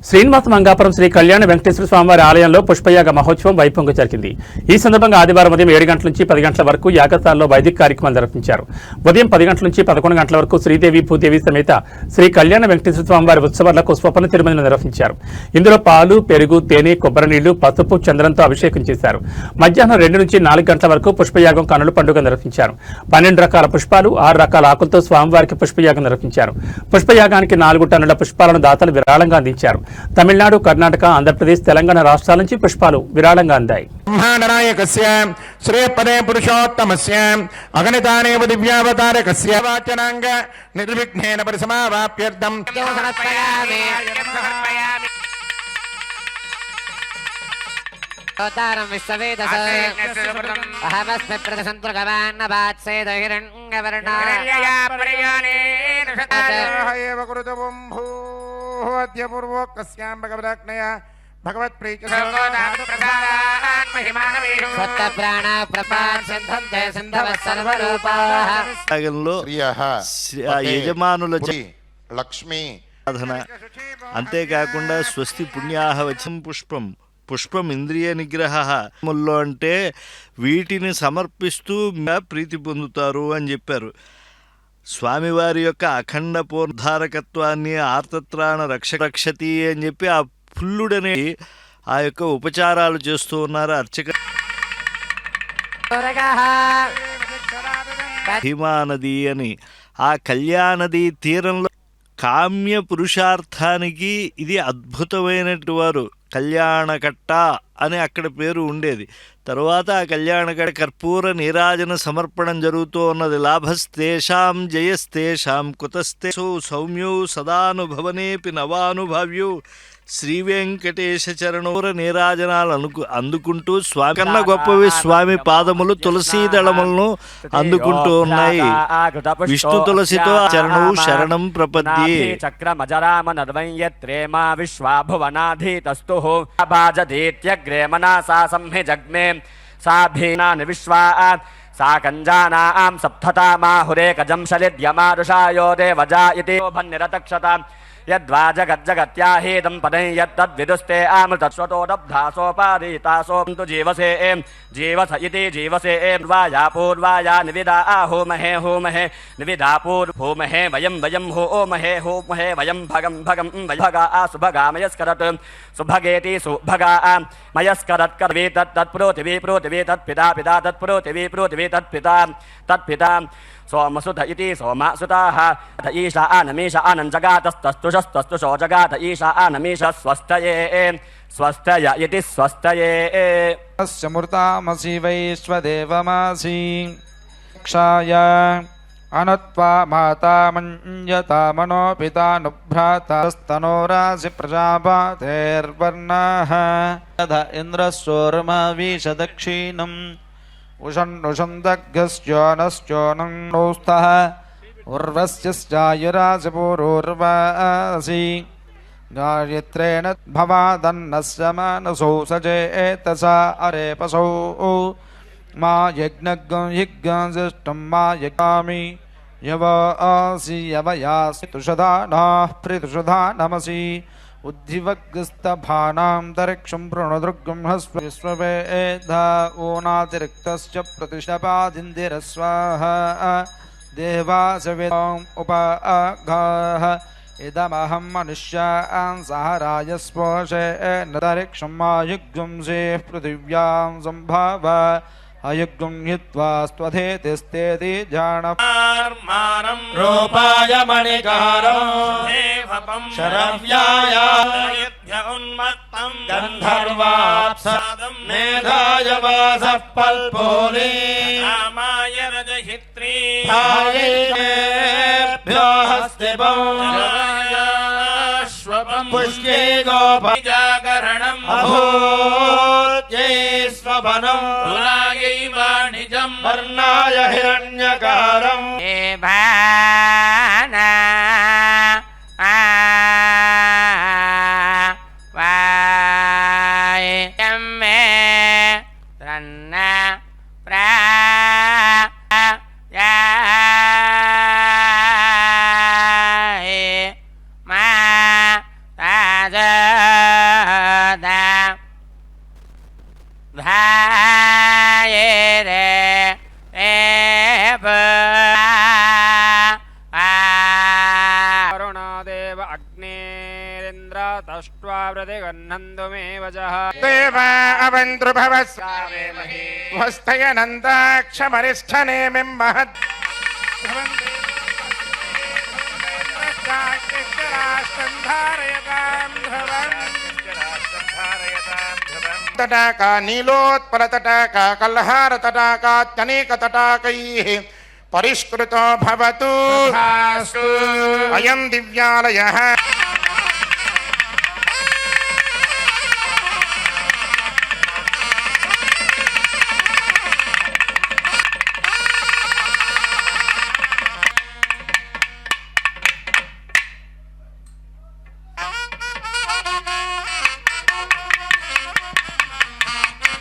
శ్రీనివాస మంగాపురం శ్రీ కళ్యాణ వెంకటేశ్వర స్వామివారి ఆలయంలో పుష్పయాగ మహోత్సవం వైభవంగా జరిగింది. ఈ సందర్భంగా ఆదివారం ఉదయం 7 గంటల నుంచి 10 గంటల వరకు యాగశాలలో వైదిక కార్యక్రమాలు నిర్వహించారు. ఉదయం 10 గంటల నుంచి 11 గంటల వరకు శ్రీదేవి భూదేవి సమేత శ్రీ కళ్యాణ వెంకటేశ్వర స్వామివారి ఉత్సవాలకు స్వప్న తిరుమలను నిర్వహించారు. ఇందులో పాలు, పెరుగు, తేనె, కొబ్బరి నీళ్లు, పసుపు, చందనంతో అభిషేకం చేశారు. మధ్యాహ్నం 2 నుంచి 4 గంటల వరకు పుష్పయాగం కనుల పండుగ నిర్వహించారు. 12 రకాల పుష్పాలు, 6 రకాల ఆకులతో స్వామివారికి పుష్పయాగం నిర్వహించారు. పుష్పయాగానికి 4 టన్నుల పుష్పాలను దాతలు విరాళంగా అందించారు. తమిళనాడు, కర్ణాటక, ఆంధ్రప్రదేశ్, తెలంగాణ రాష్ట్రాల నుంచి పుష్పాలు విరాళంగా అందాయి. బ్రహ్మాండనాయకస్య శ్రేయపదే పురుషోత్తమస్య అగణితానేవ దివ్యావతారకస్య వాచనాంగ నిర్విఘ్నేన పరిసమావాప్యర్థం అవతారం విశ్వవేదస అహమస్మి ప్రతిసంతృగవాన్నవాత్సేద హిరణ్యవర్ణాయేవ కృతవం భూద్య పూర్వోక్తస్యాం భగవదాగ్నయ భగవత్ ప్రీతి సప్త ప్రాణ ప్రపాంచంతే సింధవ సర్వరూపాః యజమానుల లక్ష్మి సాధన అంతేకాకుండా స్వస్తి పుణ్యాహ వచం పుష్పం ఇంద్రియ నిగ్రహ అంటే వీటిని సమర్పిస్తూ ప్రీతి పొందుతారు అని చెప్పారు. స్వామివారి యొక్క అఖండ పూర్ధారకత్వాన్ని ఆర్తత్రాణ రక్షతి అని చెప్పి ఆ పుల్లుడనే ఆ యొక్క ఉపచారాలు చేస్తూ ఉన్నారు అర్చక. భీమా నది అని ఆ కళ్యాణది తీరంలో కామ్య పురుషార్థానికి ఇది అద్భుతమైనటువంటి వారు కళ్యాణకట్ట అని అక్కడ పేరు ఉండేది. తర్వాత ఆ కళ్యాణకట్ట కర్పూర నీరాజన సమర్పణం జరుగుతూ ఉన్నది. లాభస్తేషాం జయస్తేషాం కుతస్తే సౌమ్యౌ సదానుభవనేపి నవానుభవ్యు శ్రీ వెంకటేశ చరణోర నీరాజనాలు అందుకుంటూ స్వామి కన్నా గొప్పవి స్వామి పాదములు తులసీ దళములను అందుకుంటూ ఉన్నాయి. విష్ణు తులసితో చరణవు శరణం ప్రపద్యే చక్రమజరామ నర్వయ్యత్రేమా విశ్వాభువనాధీతస్తు భాజదీత్యగ్రే మనసా సంహి జగ్మే సాభీనాని విశ్వా సా కంజానాం సప్తతామాహురేకజం శలిద్యమారుషాయో దేవజా ఇతి భన్నిరతక్షత యద్వాజగజ్జగత్యాహేదం పదం యత్తద్విదుస్తే ఆమృతస్వతోదబ్ధాసోపారీతాసోంతు జీవసే జీవస ఇతి జీవసే పూర్వాయా పూర్వాయా నివిదా హోమహే హోమహే నివిదా పూర్వోమహే వయం వయం హోమహే హోమహే వయం భగం భగం భగా సుభగా మయస్కరత్ సుభగేతి సుభగా మయస్కరత్ కర్వే తత్ప్రోతివే ప్రోతివే తత్పితా పితా తత్ప్రోతివే ప్రోతివే తత్పితా తత్పితా सोमसुत इति सोमसुताः ईशा आनमीश आनञ्जगातस्तस्तुषस्तस्तुषो जगात ईशा आनमीश स्वस्तये स्वस्तय इति स्वस्तये मृतामसि वैश्वदेवमासि क्षाय अनुत्वा माता मञ्जता मनो पिता नुभ्रातस्तनोरासि प्रजापतेर्वर्णः यथा इन्द्रस्योर्मवीश दक्षिणम् उषन्नुषन्दग्स्योनश्चोनं नोस्तः उर्वस्यश्चायुरासि पूर्वोर्वासि गायत्रेण भवादन्नस्य मनसो सचेतसा अरेपसौ मा यज्ञज्ञिष्टं मा यज्ञामि यवासि यवयासि तुषधानाः प्रीतुषधानमसि उद्धिवग्स्तभानां तरिक्षं प्रणुदृग्गं हस्ववेधा ओनातिरिक्तस्य प्रतिशपादिन्दिरस्वाहा देवासविदाम् उपाघाः इदमहं मनुष्यान् सहाराय स्पोषे न तरिक्षं आयुग्ं से पृथिव्यां सम्भाव अयुग्ं हित्वा स्वधेतिस्तेति जानमानं रूपाय मणिकारो शरव्याय उन्मत्तं गन्धर्वाप्सदं मेधाय वासः पल्पोली रामाय रजहित्री भायेभ्यो हस्तिभं पुष्ये गोपजागरणम् अभूत्यै स्वपनं रुलायै वाणिजं वर्णाय हिरण्यकारम् वरुणादेव अग्नेरिन्द्र तष्ट्वा प्रतिगह्नन्तु मे वचः देवा अवन्द्रुभवस्वस्तयनन्दाक्षमरिष्ठने महत् तटाका नीलोत्पलतटाका कल्हारतटाकात्यनेकतटाकैः परिष्कृतो भवतु अयं दिव्यालयः